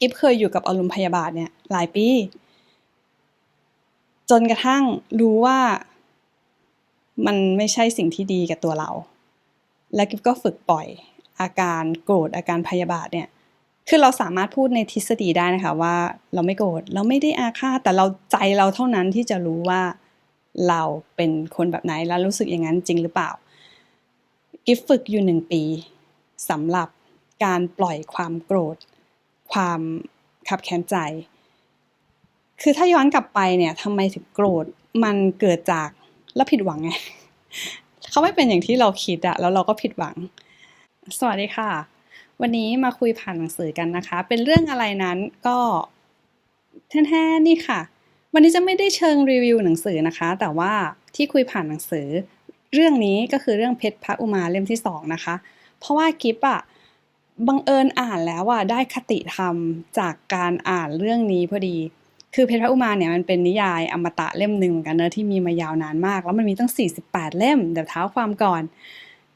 กิฟเคยอยู่กับอารมณ์พยาบาทเนี่ยหลายปีจนกระทั่งรู้ว่ามันไม่ใช่สิ่งที่ดีกับตัวเราและกิฟก็ฝึกปล่อยอาการโกรธอาการพยาบาทเนี่ยคือเราสามารถพูดในทฤษฎีได้นะคะว่าเราไม่โกรธเราไม่ได้อาฆาตแต่เราใจเราเท่านั้นที่จะรู้ว่าเราเป็นคนแบบไหนและรู้สึกอย่างนั้นจริงหรือเปล่ากิฟฝึกอยู่1 ปีสำหรับการปล่อยความโกรธความคับแค้นใจคือถ้าย้อนกลับไปเนี่ยทำไมถึงโกรธมันเกิดจากแล้วผิดหวังไงเขาไม่เป็นอย่างที่เราคิดอะแล้วเราก็ผิดหวังสวัสดีค่ะวันนี้มาคุยผ่านหนังสือกันนะคะเป็นเรื่องอะไรนั้นก็แท้ๆนี่ค่ะวันนี้จะไม่ได้เชิงรีวิวหนังสือนะคะแต่ว่าที่คุยผ่านหนังสือเรื่องนี้ก็คือเรื่องเพชรพระอุมาเล่มที่2นะคะเพราะว่ากิฟอะบังเอิญอ่านแล้วอะได้คติธรรมจากการอ่านเรื่องนี้พอดีคือเพชรพระอุมาเนี่ยมันเป็นนิยายอมตะเล่มหนึ่งเหมือนกันเนอะที่มีมายาวนานมากแล้วมันมีตั้ง48เล่มเดี๋ยวเท้าความก่อน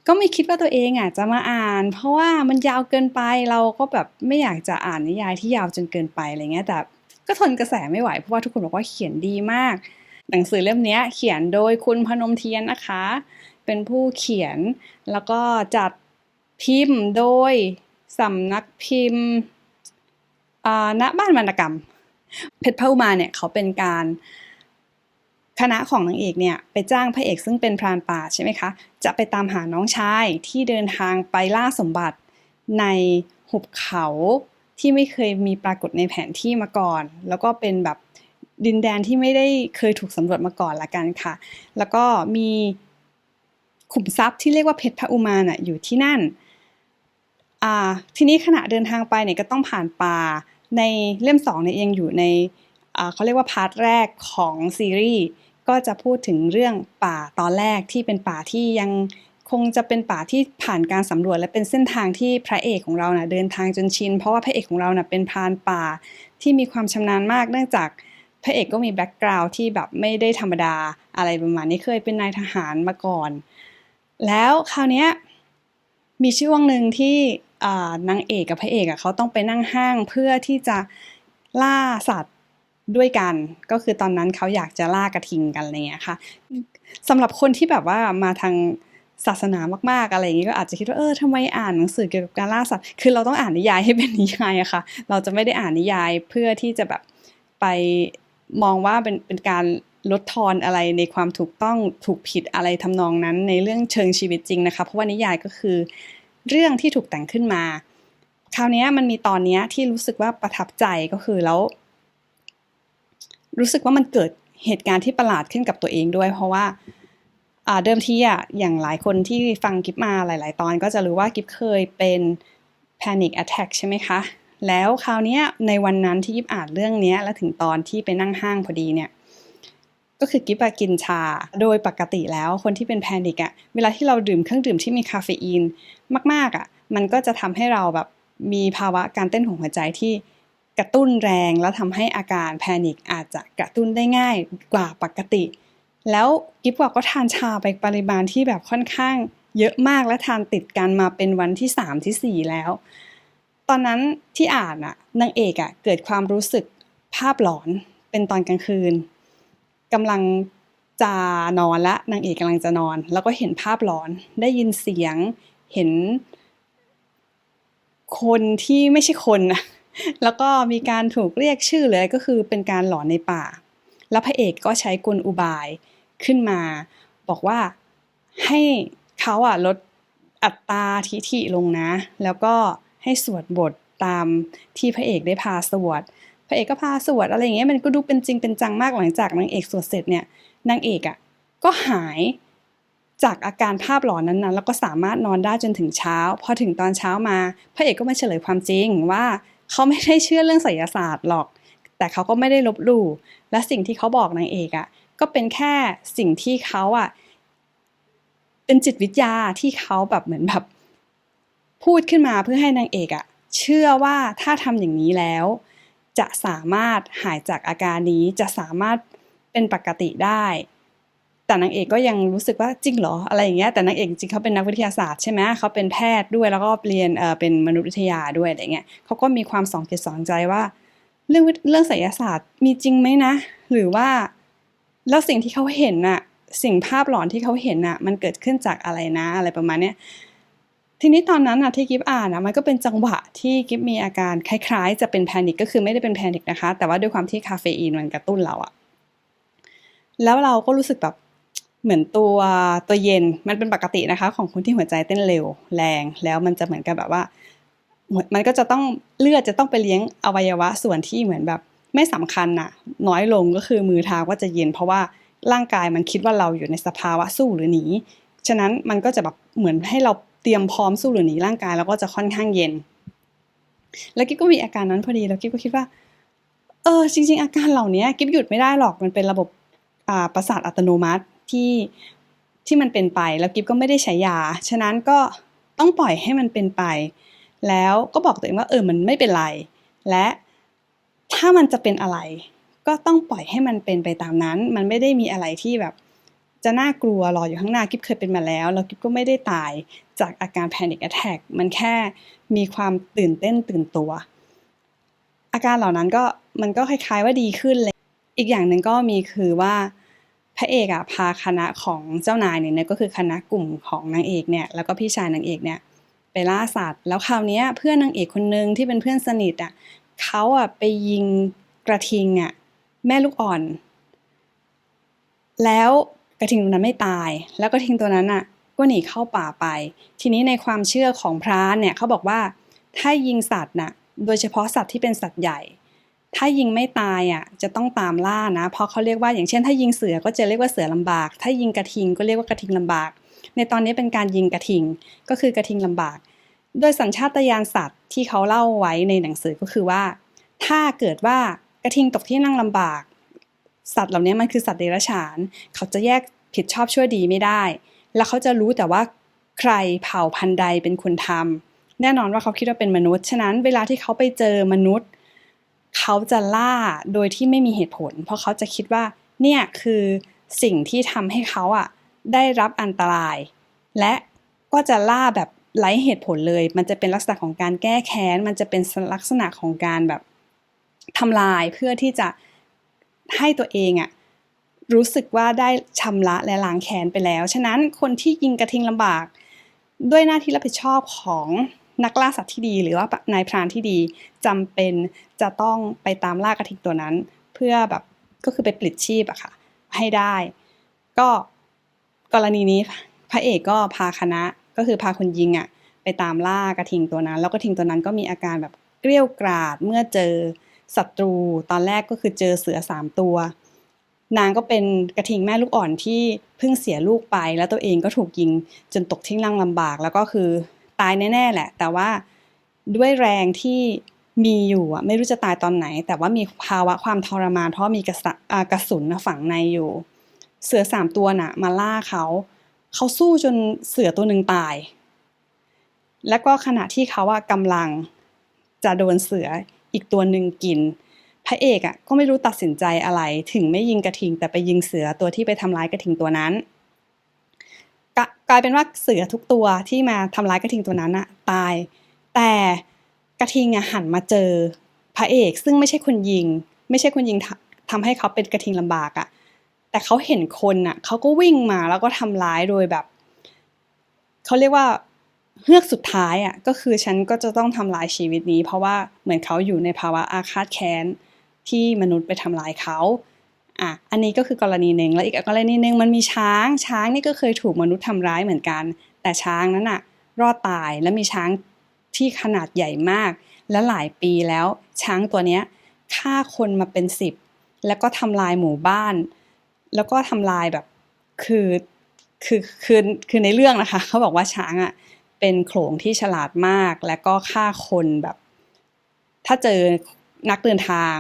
ก็ไม่คิดว่าตัวเองอ่ะจะมาอ่านเพราะว่ามันยาวเกินไปเราก็แบบไม่อยากจะอ่านนิยายที่ยาวจนเกินไปอะไรเงี้ยแต่ก็ทนกระแสไม่ไหวเพราะว่าทุกคนบอกว่าเขียนดีมากหนังสือเล่มนี้เขียนโดยคุณพนมเทียนนะคะเป็นผู้เขียนแล้วก็จัดพิมพ์โดยสำนักพิมพ์ณบ้านวรรณกรรมเพชรพระอุมาเนี่ยเขาเป็นการคณะของนางเอกเนี่ยไปจ้างพระเอกซึ่งเป็นพรานป่าใช่ไหมคะจะไปตามหาน้องชายที่เดินทางไปล่าสมบัติในหุบเขาที่ไม่เคยมีปรากฏในแผนที่มาก่อนแล้วก็เป็นแบบดินแดนที่ไม่ได้เคยถูกสำรวจมาก่อนละกันค่ะแล้วก็มีขุมทรัพย์ที่เรียกว่าเพชรพระอุมาน่ะอยู่ที่นั่นทีนี้ขณะเดินทางไปเนี่ยก็ต้องผ่านป่าในเล่ม2เนี่ยยังอยู่ในเขาเรียกว่าพาร์ทแรกของซีรีส์ก็จะพูดถึงเรื่องป่าตอนแรกที่เป็นป่าที่ยังคงจะเป็นป่าที่ผ่านการสำรวจและเป็นเส้นทางที่พระเอกของเราน่ะเดินทางจนชินเพราะว่าพระเอกของเราน่ะเป็นพรานป่าที่มีความชำนาญมากเนื่องจากพระเอกก็มีแบ็กกราวด์ที่แบบไม่ได้ธรรมดาอะไรประมาณนี้เคยเป็นนายทหารมาก่อนแล้วคราวนี้มีช่วงหนึ่งที่นางเอกกับพระเอกเขาต้องไปนั่งห้างเพื่อที่จะล่าสัตว์ด้วยกันก็คือตอนนั้นเขาอยากจะล่ากระทิงกันอะไรเงี้ยค่ะสำหรับคนที่แบบว่ามาทางศาสนามากๆอะไรอย่างงี้ก็อาจจะคิดว่าทำไมอ่านหนังสือเกี่ยวกับการล่าสัตว์คือเราต้องอ่านนิยายให้เป็นนิยายอะค่ะเราจะไม่ได้อ่านนิยายเพื่อที่จะแบบไปมองว่าเป็นการลดทอนอะไรในความถูกต้องถูกผิดอะไรทำนองนั้นในเรื่องเชิงชีวิตจริงนะคะเพราะว่านิยายก็คือเรื่องที่ถูกแต่งขึ้นมาคราวนี้มันมีตอนนี้ที่รู้สึกว่าประทับใจก็คือแล้วรู้สึกว่ามันเกิดเหตุการณ์ที่ประหลาดขึ้นกับตัวเองด้วยเพราะว่าเดิมทีอ่ะอย่างหลายคนที่ฟังกิฟมาหลายๆตอนก็จะรู้ว่ากิฟเคยเป็น panic attack ใช่ไหมคะแล้วคราวนี้ในวันนั้นที่กิฟอ่านเรื่องนี้แล้วถึงตอนที่ไปนั่งห้างพอดีเนี่ยก็คือกิฟกินชาโดยปกติแล้วคนที่เป็นแพนิคอะเวลาที่เราดื่มเครื่องดื่มที่มีคาเฟอีนมากๆอะมันก็จะทำให้เราแบบมีภาวะการเต้นของหัวใจที่กระตุ้นแรงแล้วทำให้อาการแพนิคอาจจะกระตุ้นได้ง่ายกว่าปกติแล้วกิฟก็ทานชาไปปริมาณที่แบบค่อนข้างเยอะมากและทานติดกันมาเป็นวันที่3ที่4แล้วตอนนั้นที่อ่านอะนางเอกอะเกิดความรู้สึกภาพหลอนเป็นตอนกลางคืนกำลังจะนอนละนางเอกกำลังจะนอนแล้วก็เห็นภาพหลอนได้ยินเสียงเห็นคนที่ไม่ใช่คนนะแล้วก็มีการถูกเรียกชื่อเลยก็คือเป็นการหลอนในป่าแล้วพระเอกก็ใช้กลอุบายขึ้นมาบอกว่าให้เขาลดอัตราทิฐิลงนะแล้วก็ให้สวดบทตามที่พระเอกได้พาสวดพระเอกก็พาสวดอะไรอย่างเงี้ยมันก็ดูเป็นจริงเป็นจังมากหลังจากนางเอกสวดเสร็จเนี่ยนางเอกก็หายจากอาการภาพหลอนนั้นๆแล้วก็สามารถนอนได้จนถึงเช้าพอถึงตอนเช้ามาพระเอกก็มาเฉลยความจริงว่าเขาไม่ได้เชื่อเรื่องไสยศาสตร์หรอกแต่เขาก็ไม่ได้ลบหลู่และสิ่งที่เขาบอกนางเอกก็เป็นแค่สิ่งที่เขาเป็นจิตวิทยาที่เขาแบบเหมือนแบบพูดขึ้นมาเพื่อให้นางเอกเชื่อว่าถ้าทำอย่างนี้แล้วจะสามารถหายจากอาการนี้จะสามารถเป็นปกติได้ แต่นางเอกก็ยังรู้สึกว่าจริงเหรออะไรอย่างเงี้ยแต่นางเอกจริงเขาเป็นนักวิทยาศาสตร์ใช่ไหมเขาเป็นแพทย์ด้วยแล้วก็เรียนเป็นมนุษยวิทยาด้วยอะไรเงี้ยเขาก็มีความสองจิตสองใจว่าเรื่องไสยศาสตร์มีจริงไหมนะหรือว่าแล้วสิ่งที่เขาเห็นน่ะสิ่งภาพหลอนที่เขาเห็นน่ะมันเกิดขึ้นจากอะไรนะอะไรประมาณเนี้ยทีนี้ตอนนั้นน่ะที่กิฟอ่านนะมันก็เป็นจังหวะที่กิฟมีอาการคล้ายๆจะเป็นแพนิคก็คือไม่ได้เป็นแพนิคนะคะแต่ว่าด้วยความที่คาเฟอีนมันกระตุ้นเราอะแล้วเราก็รู้สึกแบบเหมือนตัวเย็นมันเป็นปกตินะคะของคนที่หัวใจเต้นเร็วแรงแล้วมันจะเหมือนกับแบบว่ามันก็จะต้องเลือดจะต้องไปเลี้ยงอวัยวะส่วนที่เหมือนแบบไม่สำคัญน่ะน้อยลงก็คือมือเท้าก็จะเย็นเพราะว่าร่างกายมันคิดว่าเราอยู่ในสภาวะสู้หรือหนีฉะนั้นมันก็จะแบบเหมือนให้เราเตรียมพร้อมสู้หรือหนีร่างกายแล้วก็จะค่อนข้างเย็นแล้วกิ๊บก็มีอาการนั้นพอดีแล้วกิ๊บก็คิดว่าจริงๆอาการเหล่านี้กิ๊บหยุดไม่ได้หรอกมันเป็นระบบประสาทอัตโนมัติที่มันเป็นไปแล้วกิ๊บก็ไม่ได้ใช้ยาฉะนั้นก็ต้องปล่อยให้มันเป็นไปแล้วก็บอกตัวเองว่ามันไม่เป็นไรและถ้ามันจะเป็นอะไรก็ต้องปล่อยให้มันเป็นไปตามนั้นมันไม่ได้มีอะไรที่แบบจะน่ากลัวรออยู่ข้างหน้ากิ๊บเคยเป็นมาแล้วกิ๊บก็ไม่ได้ตายจากอาการ panic attack มันแค่มีความตื่นเต้นตื่นตัวอาการเหล่านั้นมันก็คล้ายๆว่าดีขึ้นเลยอีกอย่างหนึ่งก็มีคือว่าพระเอกพาคณะของเจ้านายเนี่ยก็คือคณะกลุ่มของนางเอกเนี่ยแล้วก็พี่ชายนางเอกเนี่ยไปล่าสัตว์แล้วคราวนี้เพื่อนนางเอกคนนึงที่เป็นเพื่อนสนิทเขาไปยิงกระทิงแม่ลูกอ่อนแล้วกระทิงตัวนั้นไม่ตายแล้วกระทิงตัวนั้นก็หนีเข้าป่าไปทีนี้ในความเชื่อของพราหมณ์เนี่ยเขาบอกว่าถ้ายิงสัตว์โดยเฉพาะสัตว์ที่เป็นสัตว์ใหญ่ถ้ายิงไม่ตายจะต้องตามล่านะเพราะเขาเรียกว่าอย่างเช่นถ้ายิงเสือก็จะเรียกว่าเสือลำบากถ้ายิงกระทิงก็เรียกว่ากระทิงลำบากในตอนนี้เป็นการยิงกระทิงก็คือกระทิงลำบากโดยสัญชาตญาณสัตว์ที่เขาเล่าไว้ในหนังสือก็คือว่าถ้าเกิดว่ากระทิงตกที่นั่งลำบากสัตว์เหล่านี้มันคือสัตว์เดรัจฉานเขาจะแยกผิดชอบชั่วดีไม่ได้แล้วเขาจะรู้แต่ว่าใครเผ่าพันธุ์ใดเป็นคนทำแน่นอนว่าเขาคิดว่าเป็นมนุษย์ฉะนั้นเวลาที่เขาไปเจอมนุษย์เขาจะล่าโดยที่ไม่มีเหตุผลเพราะเขาจะคิดว่าเนี่ยคือสิ่งที่ทำให้เขาได้รับอันตรายและก็จะล่าแบบไร้เหตุผลเลยมันจะเป็นลักษณะของการแก้แค้นมันจะเป็นลักษณะของการแบบทำลายเพื่อที่จะให้ตัวเองรู้สึกว่าได้ชำระและล้างแค้นไปแล้วฉะนั้นคนที่ยิงกระทิงลำบากด้วยหน้าที่รับผิดชอบของนักล่าสัตว์ที่ดีหรือว่านายพรานที่ดีจำเป็นจะต้องไปตามล่ากระทิงตัวนั้นเพื่อแบบก็คือไปปลิดชีพค่ะให้ได้ก็กรณีนี้พระเอกก็พาคณะก็คือพาคนยิงไปตามล่ากระทิงตัวนั้นแล้วกระทิงตัวนั้นก็มีอาการแบบเกรี้ยวกราดเมื่อเจอศัตรูตอนแรกก็คือเจอเสือ3ตัวนางก็เป็นกระทิงแม่ลูกอ่อนที่เพิ่งเสียลูกไปแล้วตัวเองก็ถูกยิงจนตกที่นั่งลำบากแล้วก็คือตายแน่ๆแหละแต่ว่าด้วยแรงที่มีอยู่ไม่รู้จะตายตอนไหนแต่ว่ามีภาวะความทรมานเพราะมีกระสุนฝังในอยู่เสือ3ตัวมาล่าเขาสู้จนเสือตัวนึงตายแล้วก็ขณะที่เขากำลังจะโดนเสืออีกตัวนึงกินพระเอกก็ไม่รู้ตัดสินใจอะไรถึงไม่ยิงกระทิงแต่ไปยิงเสือตัวที่ไปทำร้ายกระทิงตัวนั้นกลายเป็นว่าเสือทุกตัวที่มาทำร้ายกระทิงตัวนั้นตายแต่กระทิงหันมาเจอพระเอกซึ่งไม่ใช่คนยิงทำให้เขาเป็นกระทิงลำบากแต่เขาเห็นคนเขาก็วิ่งมาแล้วก็ทำร้ายโดยแบบเขาเรียกว่าเฮือกสุดท้ายก็คือฉันก็จะต้องทำลายชีวิตนี้เพราะว่าเหมือนเขาอยู่ในภาวะอาฆาตแค้นที่มนุษย์ไปทำลายเขาอันนี้ก็คือกรณีหนึ่งแล้วอีกกรณีหนึ่งมันมีช้างนี่ก็เคยถูกมนุษย์ทำร้ายเหมือนกันแต่ช้างนั้นรอดตายและมีช้างที่ขนาดใหญ่มากและหลายปีแล้วช้างตัวนี้ฆ่าคนมาเป็น10แล้วก็ทำลายหมู่บ้านแล้วก็ทำลายแบบคือในเรื่องนะคะเขาบอกว่าช้างเป็นโขลงที่ฉลาดมากและก็ฆ่าคนแบบถ้าเจอนักเดินทาง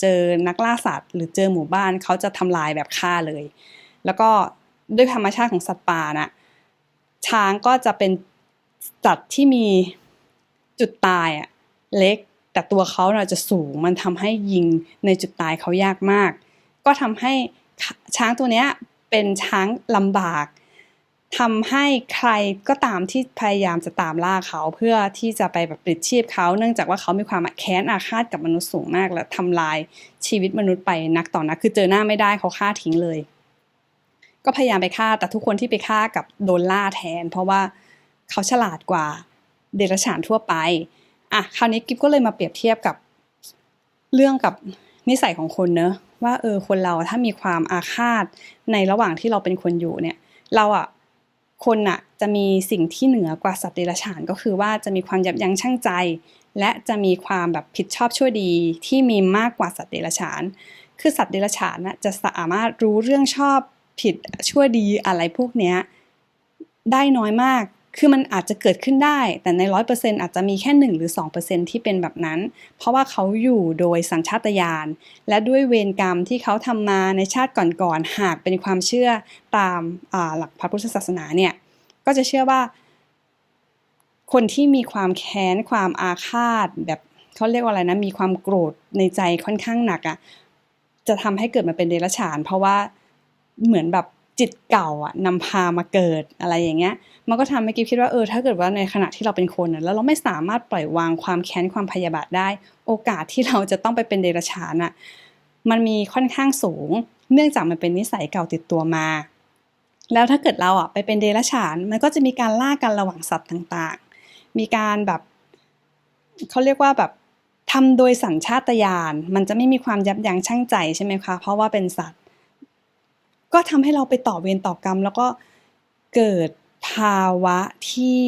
เจอนักล่าสัตว์หรือเจอหมู่บ้านเขาจะทำลายแบบฆ่าเลยแล้วก็ด้วยธรรมชาติของสัตว์ป่าช้างก็จะเป็นสัตว์ที่มีจุดตายเล็กแต่ตัวเขาจะสูงมันทำให้ยิงในจุดตายเขายากมากก็ทำให้ช้างตัวเนี้ยไป เป็นช้างลำบากทำให้ใครก็ตามที่พยายามจะตามล่าเขาเพื่อที่จะไปแบบปลิดชีพเขาเนื่องจากว่าเขามีความแค้นอาฆาตกับมนุษย์สูงมากและทำลายชีวิตมนุษย์ไปนักต่อนักคือเจอหน้าไม่ได้เขาฆ่าทิ้งเลยก็พยายามไปฆ่าแต่ทุกคนที่ไปฆ่ากับโดนล่าแทนเพราะว่าเขาฉลาดกว่าเดรัจฉานทั่วไปคราวนี้กิ๊บก็เลยมาเปรียบเทียบกับเรื่องกับนิสัยของคนเนอะว่าคนเราถ้ามีความอาฆาตในระหว่างที่เราเป็นคนอยู่เนี่ยเราคนจะมีสิ่งที่เหนือกว่าสัตว์เดรัจฉานก็คือว่าจะมีความยับยั้งชั่งใจและจะมีความแบบผิดชอบชั่วดีที่มีมากกว่าสัตว์เดรัจฉานคือสัตว์เดรัจฉานจะสามารถรู้เรื่องชอบผิดชั่วดีอะไรพวกเนี้ยได้น้อยมากคือมันอาจจะเกิดขึ้นได้แต่ใน 100% อาจจะมีแค่ 1 หรือ 2% ที่เป็นแบบนั้นเพราะว่าเขาอยู่โดยสัญชาตญาณและด้วยเวรกรรมที่เขาทำมาในชาติก่อนๆหากเป็นความเชื่อตามหลักพระพุทธศาสนาเนี่ยก็จะเชื่อว่าคนที่มีความแค้นความอาฆาตแบบเขาเรียกว่าอะไรนะมีความโกรธในใจค่อนข้างหนักจะทำให้เกิดมาเป็นเดรัจฉานเพราะว่าเหมือนแบบจิตเก่านำพามาเกิดอะไรอย่างเงี้ยมันก็ทำให้กิ๊บคิดว่าถ้าเกิดว่าในขณะที่เราเป็นคนแล้วเราไม่สามารถปล่อยวางความแค้นความพยาบาทได้โอกาสที่เราจะต้องไปเป็นเดรัจฉานมันมีค่อนข้างสูงเนื่องจากมันเป็นนิสัยเก่าติดตัวมาแล้วถ้าเกิดเราไปเป็นเดรัจฉานมันก็จะมีการล่ากันระหว่างสัตว์ต่างๆมีการแบบเขาเรียกว่าแบบทำโดยสัญชาตญาณมันจะไม่มีความยับยั้งชั่งใจใช่ไหมคะเพราะว่าเป็นสัตว์ก็ทำให้เราไปต่อเวรต่อกรรมแล้วก็เกิดภาวะที่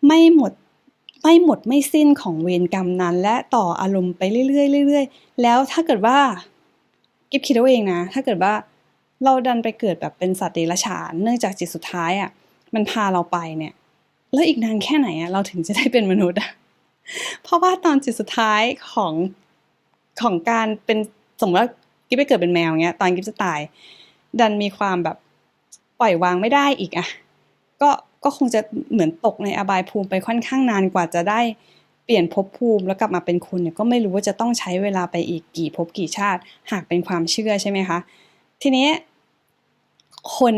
ไม่หมดไม่สิ้นของเวรกรรมนั้นและต่ออารมณ์ไปเรื่อยๆแล้วถ้าเกิดว่ากิ๊บคิดเอาเองนะถ้าเกิดว่าเราดันไปเกิดแบบเป็นสัตว์เดรัจฉานเนื่องจากจิตสุดท้ายมันพาเราไปเนี่ยแล้วอีกนานแค่ไหนเราถึงจะได้เป็นมนุษย์เพราะว่าตอนจิตสุดท้ายของการเป็นสมมติว่ากิ๊บไปเกิดเป็นแมวเงี้ยตอนกิ๊บจะตายดันมีความแบบปล่อยวางไม่ได้อีกก็คงจะเหมือนตกในอบายภูมิไปค่อนข้างนานกว่าจะได้เปลี่ยนภพภูมิแล้วกลับมาเป็นคนเนี่ยก็ไม่รู้ว่าจะต้องใช้เวลาไปอีกกี่ภพกี่ชาติหากเป็นความเชื่อใช่ไหมคะทีนี้คน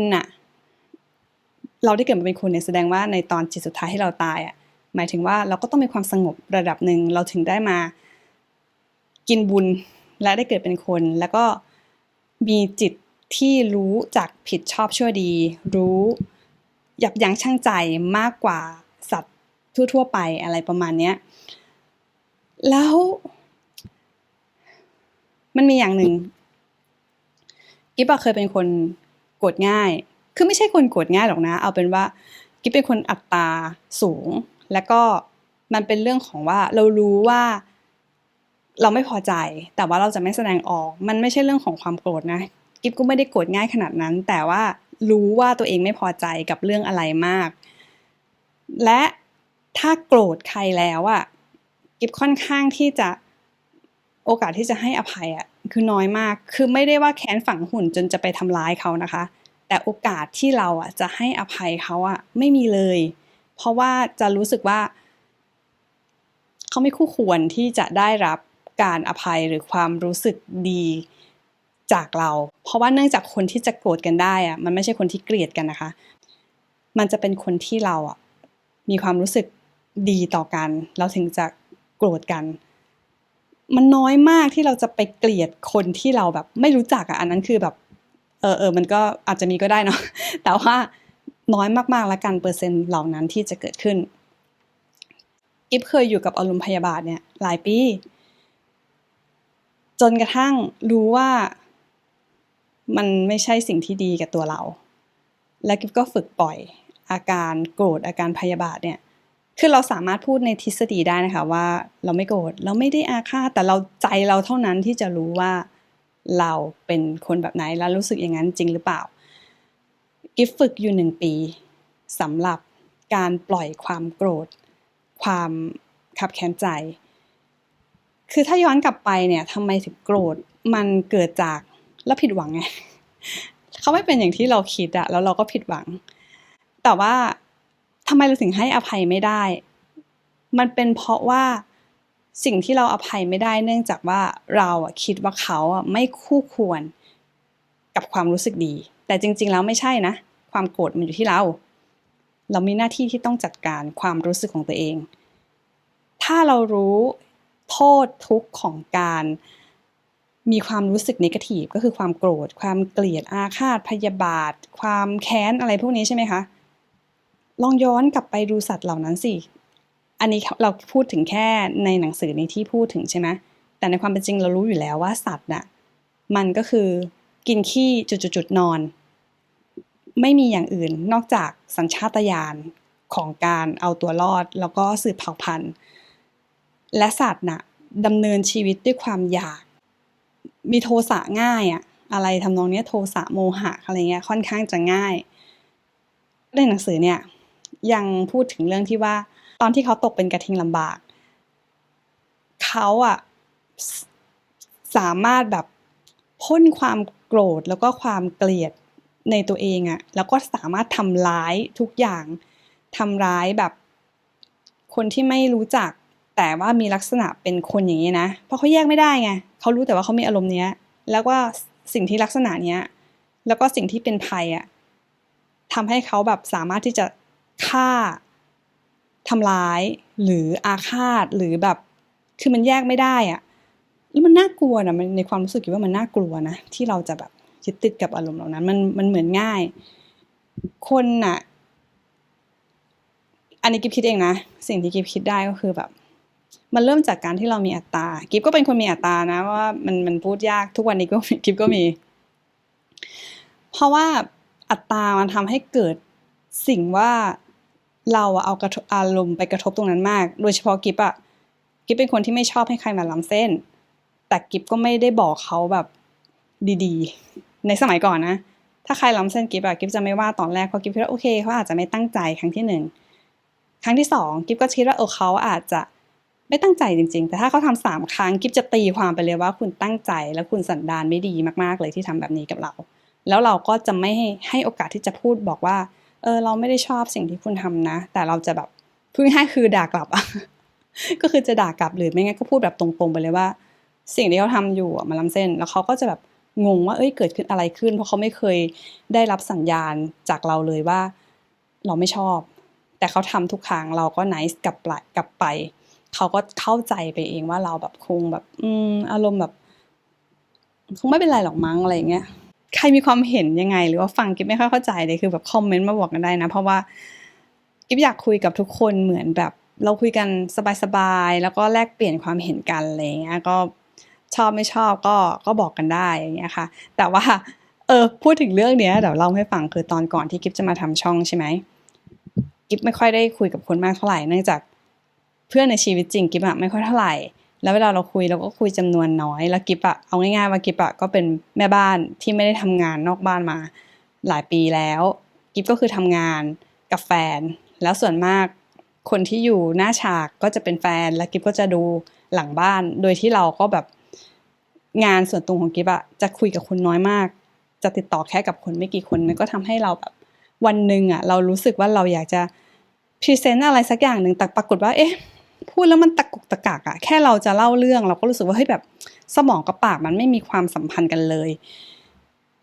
เราได้เกิดมาเป็นคนเนี่ยแสดงว่าในตอนจิตสุดท้ายที่เราตายหมายถึงว่าเราก็ต้องมีความสงบระดับหนึ่งเราถึงได้มากินบุญและได้เกิดเป็นคนแล้วก็มีจิตที่รู้จักผิดชอบชั่วดีรู้ยับยั้งชั่งใจมากกว่าสัตว์ทั่วๆไปอะไรประมาณนี้แล้วมันมีอย่างหนึ่งกิ๊บเคยเป็นคนโกรธง่ายคือไม่ใช่คนโกรธง่ายหรอกนะเอาเป็นว่ากิ๊บเป็นคนอัตตาสูงแล้วก็มันเป็นเรื่องของว่าเรารู้ว่าเราไม่พอใจแต่ว่าเราจะไม่แสดงออกมันไม่ใช่เรื่องของความโกรธนะกิ๊บก็ไม่ได้โกรธง่ายขนาดนั้นแต่ว่ารู้ว่าตัวเองไม่พอใจกับเรื่องอะไรมากและถ้าโกรธใครแล้วกิ๊บค่อนข้างที่จะโอกาสที่จะให้อภัยคือน้อยมากคือไม่ได้ว่าแค้นฝังหุ่นจนจะไปทำร้ายเขานะคะแต่โอกาสที่เราจะให้อภัยเขาไม่มีเลยเพราะว่าจะรู้สึกว่าเขาไม่คู่ควรที่จะได้รับการอภัยหรือความรู้สึกดีจากเราเพราะว่าเนื่องจากคนที่จะโกรธกันได้มันไม่ใช่คนที่เกลียดกันนะคะมันจะเป็นคนที่เรามีความรู้สึกดีต่อกันเราถึงจะโกรธกันมันน้อยมากที่เราจะไปเกลียดคนที่เราแบบไม่รู้จักอันนั้นคือแบบมันก็อาจจะมีก็ได้เนาะแต่ว่าน้อยมากๆแล้วกันเปอร์เซ็นต์เหล่านั้นที่จะเกิดขึ้นกิ๊บเคยอยู่กับอารมณ์พยาบาทเนี่ยหลายปีจนกระทั่งรู้ว่ามันไม่ใช่สิ่งที่ดีกับตัวเราและกิ๊บก็ฝึกปล่อยอาการโกรธอาการพยาบาทเนี่ยคือเราสามารถพูดในทฤษฎีได้นะคะว่าเราไม่โกรธเราไม่ได้อาฆาตแต่เราใจเราเท่านั้นที่จะรู้ว่าเราเป็นคนแบบไหนแล้วรู้สึกอย่างนั้นจริงหรือเปล่ากิ๊บฝึกอยู่1 ปีสำหรับการปล่อยความโกรธความขับแค้นใจคือถ้าย้อนกลับไปเนี่ยทำไมถึงโกรธมันเกิดจากแล้วผิดหวังไงเขาไม่เป็นอย่างที่เราคิดแล้วเราก็ผิดหวังแต่ว่าทำไมเราถึงให้อภัยไม่ได้มันเป็นเพราะว่าสิ่งที่เราอภัยไม่ได้เนื่องจากว่าเราคิดว่าเขาไม่คู่ควรกับความรู้สึกดี แต่จริงๆแล้วไม่ใช่นะความโกรธมันอยู่ที่เรามีหน้าที่ที่ต้องจัดการความรู้สึกของตัวเองถ้าเรารู้โทษทุกข์ของการมีความรู้สึกเนกาทีฟก็คือความโกรธความเกลียดอาฆาตพยาบาทความแค้นอะไรพวกนี้ใช่ไหมคะลองย้อนกลับไปดูสัตว์เหล่านั้นสิอันนี้เราพูดถึงแค่ในหนังสือนี้ที่พูดถึงใช่ไหมแต่ในความเป็นจริงเรารู้อยู่แล้วว่าสัตว์น่ะมันก็คือกินขี้จุดๆๆนอนไม่มีอย่างอื่นนอกจากสัญชาตญาณของการเอาตัวรอดแล้วก็สืบเผ่าพันธุ์และสัตว์น่ะดำเนินชีวิตด้วยความอยากมีโทสะง่ายอะอะไรทำนองนี้โทสะโมหะอะไรเงี้ยค่อนข้างจะง่ายในหนังสือเนี่ยยังพูดถึงเรื่องที่ว่าตอนที่เขาตกเป็นกระทิงลำบากเขาอะสามารถแบบพ่นความโกรธแล้วก็ความเกลียดในตัวเองอะแล้วก็สามารถทำร้ายทุกอย่างทำร้ายแบบคนที่ไม่รู้จักแต่ว่ามีลักษณะเป็นคนอย่างนี้นะเพราะเขาแยกไม่ได้ไงเขารู้แต่ว่าเขามีอารมณ์เนี้ยแล้วก็สิ่งที่ลักษณะเนี้ยแล้วก็สิ่งที่เป็นภัยอะทำให้เขาแบบสามารถที่จะฆ่าทำร้ายหรืออาฆาตหรือแบบคือมันแยกไม่ได้อะแล้วมันน่ากลัวนะมันในความรู้สึกคิดว่ามันน่ากลัวนะที่เราจะแบบยึดติดกับอารมณ์เหล่านั้นมันเหมือนง่ายคนน่ะอันนี้กิ๊บคิดเองนะสิ่งที่กิ๊บคิดได้ก็คือแบบมันเริ่มจากการที่เรามีอัตรากิ๊บก็เป็นคนมีอัตรานะว่ามันพูดยากทุกวันนี้ก็กิ๊บก็มีเพราะว่าอัตรามันทำให้เกิดสิ่งว่าเราเอาอารมณ์ไปกระทบตรงนั้นมากโดยเฉพาะกิ๊บเป็นคนที่ไม่ชอบให้ใครมาล้ำเส้นแต่กิ๊บก็ไม่ได้บอกเขาแบบดีๆในสมัยก่อนนะถ้าใครล้ำเส้นกิ๊บจะไม่ว่าตอนแรกเพราะกิ๊บคิดว่าโอเคเขาอาจจะไม่ตั้งใจครั้งที่1ครั้งที่2กิ๊บก็คิดว่าเขาอาจจะไม่ตั้งใจจริงๆแต่ถ้าเขาทำ3ครั้งกิ๊บจะตีความไปเลยว่าคุณตั้งใจและคุณสันดานไม่ดีมากๆเลยที่ทำแบบนี้กับเราแล้วเราก็จะไม่ให้โอกาสที่จะพูดบอกว่าเราไม่ได้ชอบสิ่งที่คุณทำนะแต่เราจะแบบพูดง่ายๆคือด่ากลับ ก็คือจะด่ากลับหรือไม่งั้นก็พูดแบบตรงๆไปเลยว่าสิ่งที่เขาทำอยู่มันล้ำเส้นแล้วเขาก็จะแบบงงว่าเกิดขึ้นอะไรขึ้นเพราะเขาไม่เคยได้รับสัญญาณจากเราเลยว่าเราไม่ชอบแต่เขาทำทุกครั้งเราก็ nice กลับไปเขาก็เข้าใจไปเองว่าเราแบบคงแบบอารมณ์แบบคงไม่เป็นไรหรอกมั้งอะไรอย่างเงี้ยใครมีความเห็นยังไงหรือว่าฟังกิ๊บไม่ค่อยเข้าใจเลยคือแบบคอมเมนต์มาบอกกันได้นะเพราะว่ากิ๊บอยากคุยกับทุกคนเหมือนแบบเราคุยกันสบายๆแล้วก็แลกเปลี่ยนความเห็นกันอะไรอย่างเงี้ยก็ชอบไม่ชอบก็บอกกันได้อย่างเงี้ยค่ะแต่ว่าพูดถึงเรื่องเนี้ยเดี๋ยวเล่าให้ฟังคือตอนก่อนที่กิ๊บจะมาทำช่องใช่ไหมกิ๊บไม่ค่อยได้คุยกับคนมากเท่าไหร่เนื่องจากเพื่อนในชีวิตจริงกิ๊บไม่ค่อยเท่าไหร่แล้วเวลาเราคุยเราก็คุยจำนวนน้อยแล้วกิ๊บเอาง่ายๆว่ากิ๊บก็เป็นแม่บ้านที่ไม่ได้ทำงานนอกบ้านมาหลายปีแล้วกิ๊บก็คือทำงานกับแฟนแล้วส่วนมากคนที่อยู่หน้าฉากก็จะเป็นแฟนและกิ๊บก็จะดูหลังบ้านโดยที่เราก็แบบงานส่วนตัวของกิ๊บจะคุยกับคนน้อยมากจะติดต่อแค่กับคนไม่กี่คนมันก็ทำให้เราแบบวันหนึ่งเรารู้สึกว่าเราอยากจะพรีเซนต์อะไรสักอย่างหนึ่งแต่ปรากฏว่าพูดแล้วมันตะกุกตะกักแค่เราจะเล่าเรื่องเราก็รู้สึกว่าเฮ้ยแบบสมองกับปากมันไม่มีความสัมพันธ์กันเลย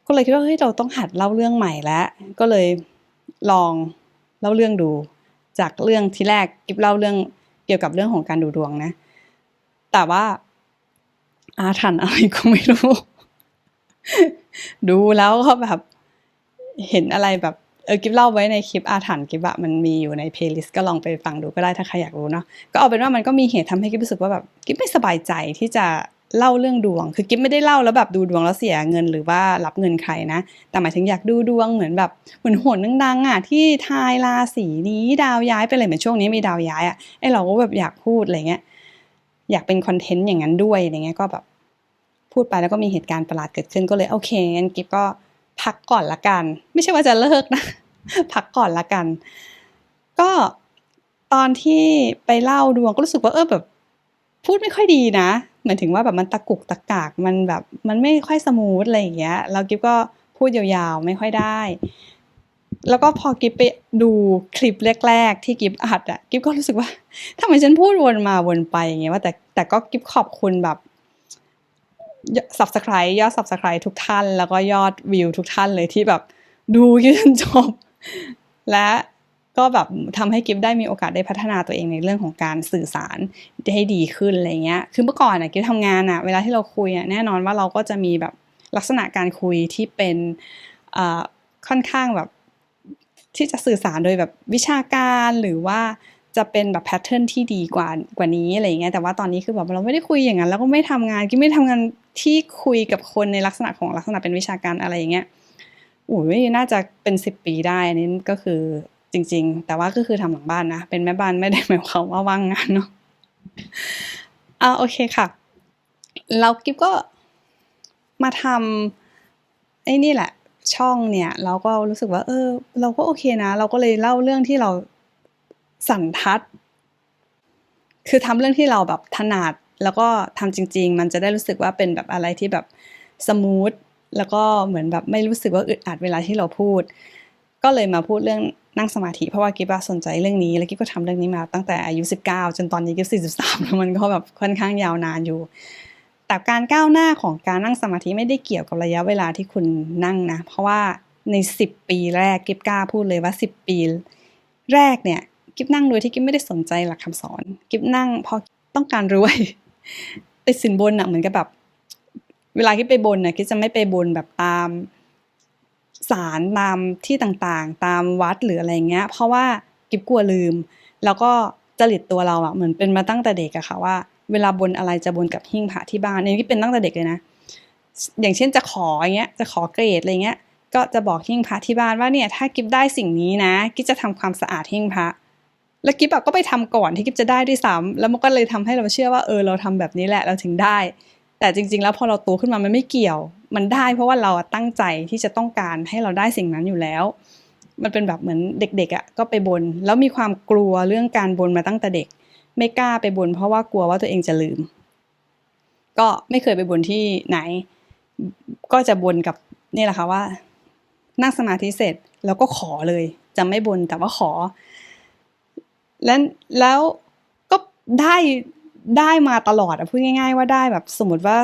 ก็เลยคิดว่าเฮ้ยเราต้องหัดเล่าเรื่องใหม่แล้วก็เลยลองเล่าเรื่องดูจากเรื่องที่แรกกิ๊บเล่าเรื่องเกี่ยวกับเรื่องของการดูดวงนะแต่ว่าอาถรรพ์อะไรก็ไม่รู้ ดูแล้วก็แบบเห็นอะไรแบบกิ๊บเล่าไว้ในคลิปอาถรรพ์กิ๊บมันมีอยู่ในเพลย์ลิสต์ก็ลองไปฟังดูก็ได้ถ้าใครอยากรู้เนาะก็เอาเป็นว่ามันก็มีเหตุทำให้กิ๊บรู้สึกว่าแบบกิ๊บไม่สบายใจที่จะเล่าเรื่องดวงคือกิ๊บไม่ได้เล่าแล้วแบบดูดวงแล้วเสียเงินหรือว่ารับเงินใครนะแต่หมายถึงอยากดูดวงเหมือนแบบเหมือนโหนดังๆที่ทายราศีนี้ดาวย้ายไปเลยเหมือนช่วงนี้มีดาวย้ายเราก็แบบอยากพูดอะไรเงี้ยอยากเป็นคอนเทนต์อย่างนั้นด้วยอะไรเงี้ยก็แบบพูดไปแล้วก็มีเหตุการณ์ประหลาดเกิดขึ้นก็เลยโอเคงั้นกิ๊บก็พักก่อนละกันไม่ใช่ว่าจะเลิกนะ พักก่อนละกันก็ตอนที่ไปเล่าดวงก็รู้สึกว่าแบบพูดไม่ค่อยดีนะหมายถึงว่าแบบมันตะกุกตะกากมันแบบมันไม่ค่อยสมูทอะไรอย่างเงี้ยแล้วกิ๊บก็พูดยาวๆไม่ค่อยได้แล้วก็พอกิ๊บไปดูคลิปแรกๆที่กิ๊บอัดกิ๊บก็รู้สึกว่าทำไมฉันพูดวนมาวนไปอย่างเงี้ยว่าแต่ก็กิ๊บขอบคุณแบบยอด Subscribe ทุกท่านแล้วก็ยอดวิวทุกท่านเลยที่แบบ ดูจนจบและก็แบบทำให้กิฟได้มีโอกาสได้พัฒนาตัวเองในเรื่องของการสื่อสารได้ให้ดีขึ้นอะไรเงี้ยคือเมื่อก่อนกิฟทำงานเวลาที่เราคุยแน่นอนว่าเราก็จะมีแบบลักษณะการคุยที่เป็นค่อนข้างแบบที่จะสื่อสารโดยแบบวิชาการหรือว่าจะเป็นแบบแพทเทิร์นที่ดีกว่านี้อะไรเงี้ยแต่ว่าตอนนี้คือแบบเราไม่ได้คุยอย่างนั้นแล้วก็ไม่ทำงานกิ๊บไม่ทำงานที่คุยกับคนในลักษณะเป็นวิชาการอะไรอย่างเงี้ยน่าจะเป็น10 ปีได้อันนี้ก็คือจริงๆแต่ว่าก็คือทำหลังบ้านนะเป็นแม่บ้านไม่ได้หมายความว่าว่างงานเนาะโอเคค่ะแล้วกิ๊บก็มาทำไอ้นี่แหละช่องเนี่ยเราก็รู้สึกว่าเราก็โอเคนะเราก็เลยเล่าเรื่องที่เราสันทัดคือทำเรื่องที่เราแบบถนัดแล้วก็ทำจริงๆมันจะได้รู้สึกว่าเป็นแบบอะไรที่แบบสมูทแล้วก็เหมือนแบบไม่รู้สึกว่าอึดอัดเวลาที่เราพูดก็เลยมาพูดเรื่องนั่งสมาธิเพราะว่ากิ๊บสนใจเรื่องนี้แล้วกิ๊บก็ทำเรื่องนี้มาตั้งแต่อายุ19จนตอนนี้กิ๊บ43แล้วมันก็แบบค่อนข้างยาวนานอยู่แต่การก้าวหน้าของการนั่งสมาธิไม่ได้เกี่ยวกับระยะเวลาที่คุณนั่งนะเพราะว่าใน10 ปีแรกกิ๊บกล้าพูดเลยว่า10 ปีแรกเนี่ยกิ๊บนั่งโดยที่กิ๊บไม่ได้สนใจหลักคำสอนกิ๊บนั่งเพราะต้องการรวยไปสินบนเหมือนกับแบบเวลากิ๊บไปบนกิ๊บจะไม่ไปบนแบบตามศาลตามที่ต่างๆตามวัดหรืออะไรเงี้ยเพราะว่ากิ๊บกลัวลืมแล้วก็จริตตัวเราเหมือนเป็นมาตั้งแต่เด็กอะค่ะว่าเวลาบนอะไรจะบนกับหิ้งพระที่บ้านนี่กิ๊บเป็นตั้งแต่เด็กเลยนะอย่างเช่นจะขออย่างเงี้ยจะขอเกรดอะไรเงี้ยก็จะบอกหิ้งพระที่บ้านว่าเนี่ยถ้ากิ๊บได้สิ่งนี้นะกิ๊บจะทำความสะอาดหิ้งพระแล้วกิ๊บก็ไปทำก่อนที่กิ๊บจะได้ด้วยซ้ำแล้วมันก็เลยทำให้เราเชื่อว่าเราทำแบบนี้แหละเราถึงได้แต่จริงๆแล้วพอเราโตขึ้นมามันไม่เกี่ยวมันได้เพราะว่าเราตั้งใจที่จะต้องการให้เราได้สิ่งนั้นอยู่แล้วมันเป็นแบบเหมือนเด็กๆก็ไปบนแล้วมีความกลัวเรื่องการบนมาตั้งแต่เด็กไม่กล้าไปบนเพราะว่ากลัวว่าตัวเองจะลืมก็ไม่เคยไปบนที่ไหนก็จะบนกับนี่แหละค่ะว่านั่งสมาธิเสร็จแล้วก็ขอเลยจะไม่บนแต่ว่าขอแล้วก็ได้มาตลอดพูดง่ายๆว่าได้แบบสมมติว่า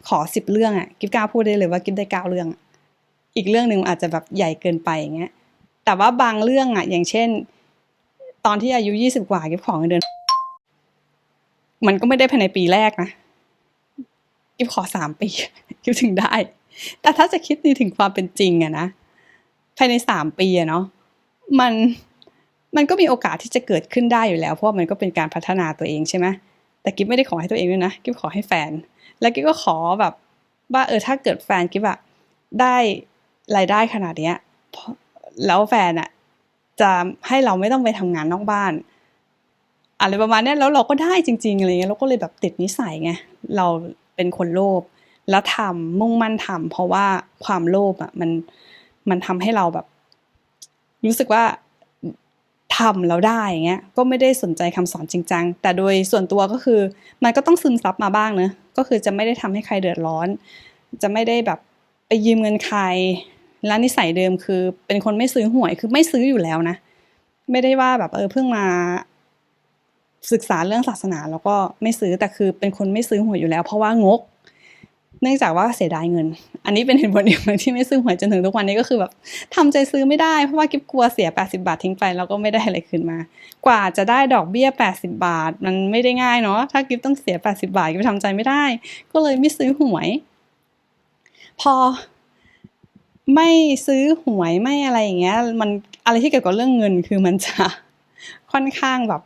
ขอ10 เรื่องกิ๊บกล้าพูดได้เลยว่ากิ๊บได้9 เรื่องอีกเรื่องนึงอาจจะแบบใหญ่เกินไปอย่างเงี้ยแต่ว่าบางเรื่องอย่างเช่นตอนที่อายุ20 กว่ากิ๊บขอเงินเดือนมันก็ไม่ได้ภายในปีแรกนะกิ๊บขอ3 ปีกิ๊บถึงได้แต่ถ้าจะคิดถึงความเป็นจริงนะภายใน3 ปีเนาะมันก็มีโอกาสที่จะเกิดขึ้นได้อยู่แล้วเพราะมันก็เป็นการพัฒนาตัวเองใช่ไหมแต่กิ๊บไม่ได้ขอให้ตัวเองด้วยนะกิ๊บขอให้แฟนแล้วกิ๊บก็ขอแบบว่าถ้าเกิดแฟนกิ๊บได้รายได้ขนาดเนี้ยแล้วแฟนจะให้เราไม่ต้องไปทำงานนอกบ้านอะไรประมาณนี้แล้วเราก็ได้จริงๆอะไรเงี้ยเราก็เลยแบบติดนิสัยไงเราเป็นคนโลภแล้วมุ่งมั่นทำเพราะว่าความโลภมันทำให้เราแบบรู้สึกว่าทำแล้วได้อย่างเงี้ยก็ไม่ได้สนใจคำสอนจริงจังแต่โดยส่วนตัวก็คือมันก็ต้องซึมซับมาบ้างเนอะก็คือจะไม่ได้ทำให้ใครเดือดร้อนจะไม่ได้แบบไปยืมเงินใครแล้วนิสัยเดิมคือเป็นคนไม่ซื้อหวยคือไม่ซื้ออยู่แล้วนะไม่ได้ว่าแบบเพิ่งมาศึกษาเรื่องศาสนาแล้วก็ไม่ซื้อแต่คือเป็นคนไม่ซื้อหวยอยู่แล้วเพราะว่างกเนื่องจากว่าเสียดายเงินอันนี้เป็นเหตุผลอีกหนึ่งที่ไม่ซื้อหวยจนถึงทุกวันนี้ก็คือแบบทำใจซื้อไม่ได้เพราะว่ากิ๊บกลัวเสีย80 บาททิ้งไปแล้วก็ไม่ได้อะไรคืนมากว่าจะได้ดอกเบี้ย80 บาทมันไม่ได้ง่ายเนาะถ้ากิ๊บต้องเสีย80 บาทกิ๊บทำใจไม่ได้ก็เลยไม่ซื้อหวยพอไม่ซื้อหวยไม่อะไรอย่างเงี้ยมันอะไรที่เกี่ยวกับเรื่องเงินคือมันจะค่อนข้างแบบ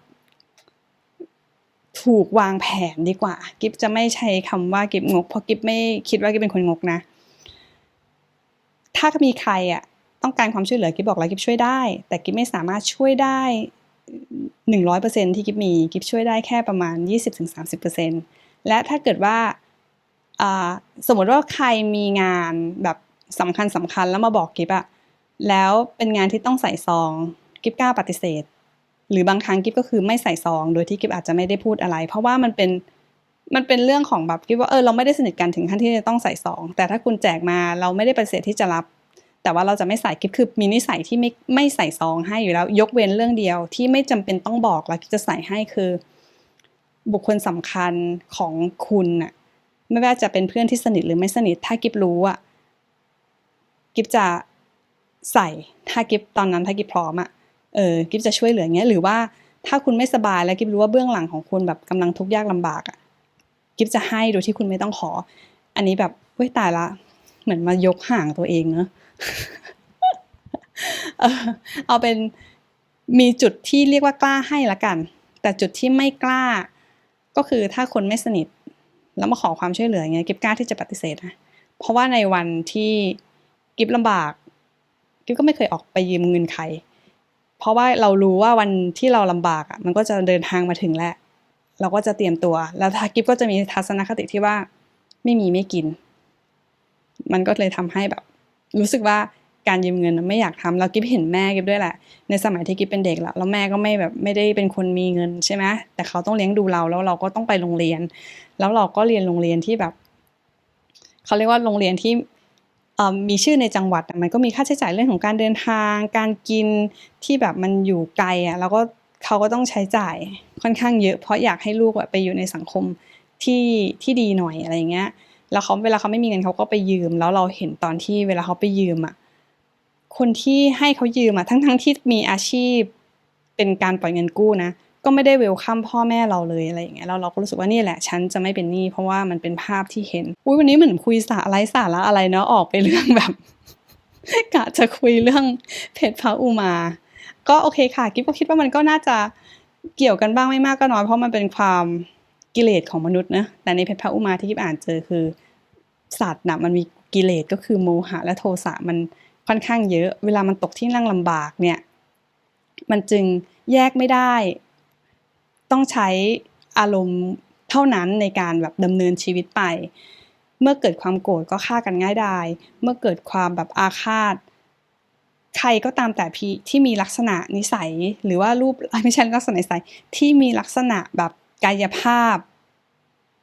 ถูกวางแผนดีกว่ากิ๊บจะไม่ใช้คำว่ากิ๊บงกเพราะกิ๊บไม่คิดว่ากิ๊บเป็นคนงกนะถ้ามีใครต้องการความช่วยเหลือกิ๊บบอกแล้วกิ๊บช่วยได้แต่กิ๊บไม่สามารถช่วยได้100%ที่กิ๊บมีกิ๊บช่วยได้แค่ประมาณ 20-30% และถ้าเกิดว่าสมมติว่าใครมีงานแบบสำคัญแล้วมาบอกกิ๊บแล้วเป็นงานที่ต้องใส่ซองกิ๊บกล้าปฏิเสธหรือบางครั้งกิ๊บก็คือไม่ใส่ซองโดยที่กิ๊บอาจจะไม่ได้พูดอะไรเพราะว่ามันเป็นเรื่องของแบบกิ๊บว่าเราไม่ได้สนิทกันถึงขั้นที่จะต้องใส่ซองแต่ถ้าคุณแจกมาเราไม่ได้ปฏิเสธที่จะรับแต่ว่าเราจะไม่ใส่กิ๊บคือมีนิสัยที่ไม่ใส่ซองให้อยู่แล้วยกเว้นเรื่องเดียวที่ไม่จำเป็นต้องบอกแล้วกิ๊บจะใส่ให้คือบุคคลสำคัญของคุณไม่ว่าจะเป็นเพื่อนที่สนิทหรือไม่สนิทถ้ากิ๊บรู้กิ๊บจะ ใส่ถ้ากิฟตอนนั้นถ้ากิฟพร้อมอะกิฟจะช่วยเหลือเงี้ยหรือว่าถ้าคุณไม่สบายแล้วกิฟรู้ว่าเบื้องหลังของคุณแบบกำลังทุกข์ยากลำบากอะกิฟจะให้โดยที่คุณไม่ต้องขออันนี้แบบเว้ยตายละเหมือนมายกห่างตัวเองเนอะ เอาเป็นมีจุดที่เรียกว่ากล้าให้ละกันแต่จุดที่ไม่กล้าก็คือถ้าคนไม่สนิทแล้วมาขอความช่วยเหลือเงี้ยกิฟกล้าที่จะปฏิเสธนะเพราะว่าในวันที่กิฟลำบากกิฟก็ไม่เคยออกไปยืมเงินใครเพราะว่าเรารู้ว่าวันที่เราลำบากมันก็จะเดินทางมาถึงแล้วเราก็จะเตรียมตัวแล้วกิฟก็จะมีทัศนคติที่ว่าไม่มีไม่กินมันก็เลยทำให้แบบรู้สึกว่าการยืมเงินไม่อยากทำแล้วกิฟเห็นแม่กิฟด้วยแหละในสมัยที่กิฟเป็นเด็กแล้วแม่ก็ไม่ได้เป็นคนมีเงินใช่ไหมแต่เขาต้องเลี้ยงดูเราแล้วเราก็ต้องไปโรงเรียนแล้วเราก็เรียนโรงเรียนที่แบบเขาเรียกว่าโรงเรียนที่มีชื่อในจังหวัดมันก็มีค่าใช้จ่ายเรื่องของการเดินทางการกินที่แบบมันอยู่ไกลแล้วก็เขาก็ต้องใช้จ่ายค่อนข้างเยอะเพราะอยากให้ลูกไปอยู่ในสังคมที่ดีหน่อยอะไรอย่างเงี้ยแล้วเวลาเขาไม่มีเงินเขาก็ไปยืมแล้วเราเห็นตอนที่เวลาเขาไปยืมคนที่ให้เขายืมทั้งที่มีอาชีพเป็นการปล่อยเงินกู้นะก็ไม่ได้เวลคัมพ่อแม่เราเลยอะไรอย่างเงี้ยแล้วเราก็รู้สึกว่านี่แหละฉันจะไม่เป็นหนี้เพราะว่ามันเป็นภาพที่เห็นวันนี้เหมือนคุยไร้สาระอะไรเนาะออกไปเรื่องแบบ กะจะคุยเรื่องเพชรพระอุมาก็โอเคค่ะกิ๊บก็คิดว่ามันก็น่าจะเกี่ยวกันบ้างไม่มากก็น้อยเพราะมันเป็นความกิเลสของมนุษย์นะแต่ในเพชรพระอุมาที่กิ๊บอ่านเจอคือสัตว์นะมันมีกิเลสก็คือโมหะและโทสะมันค่อนข้างเยอะเวลามันตกที่นั่งลำบากเนี่ยมันจึงแยกไม่ได้ต้องใช้อารมณ์เท่านั้นในการแบบดำเนินชีวิตไปเมื่อเกิดความโกรธก็ฆ่ากันง่ายดายเมื่อเกิดความแบบอาฆาตใครก็ตามแต่ที่มีลักษณะนิสัยหรือว่ารูปไม่ใช่ลักษณะนิสัยที่มีลักษณะแบบกายภาพ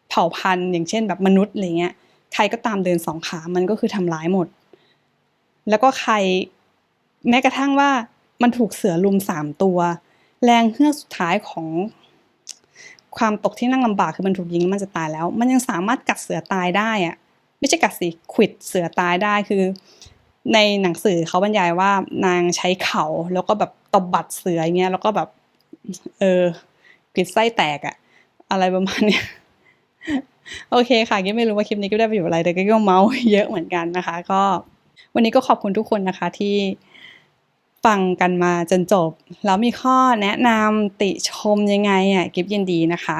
เผ่าพันธุ์อย่างเช่นแบบมนุษย์อะไรเงี้ยใครก็ตามเดินสองขามันก็คือทำร้ายหมดแล้วก็ใครแม้กระทั่งว่ามันถูกเสือรุม3 ตัวแรงเฮือกสุดท้ายของความตกที่นั่งลำบากคือมันถูกยิงมันจะตายแล้วมันยังสามารถกัดเสือตายได้อะไม่ใช่กัดสิขวิดเสือตายได้คือในหนังสือเขาบรรยายว่านางใช้เข่าแล้วก็แบบตบัดเสืออย่างเงี้ยแล้วก็แบบกรีดไส้แตกอะอะไรประมาณเนี้ยโอเคค่ะกิ๊บไม่รู้ว่าคลิปนี้กิ๊บได้ประโยชน์อะไรแต่กิ๊บก็เมาส์เยอะเหมือนกันนะคะก็วันนี้ก็ขอบคุณทุกคนนะคะที่ฟังกันมาจนจบแล้วมีข้อแนะนำติชมยังไงกิ๊บยินดีนะคะ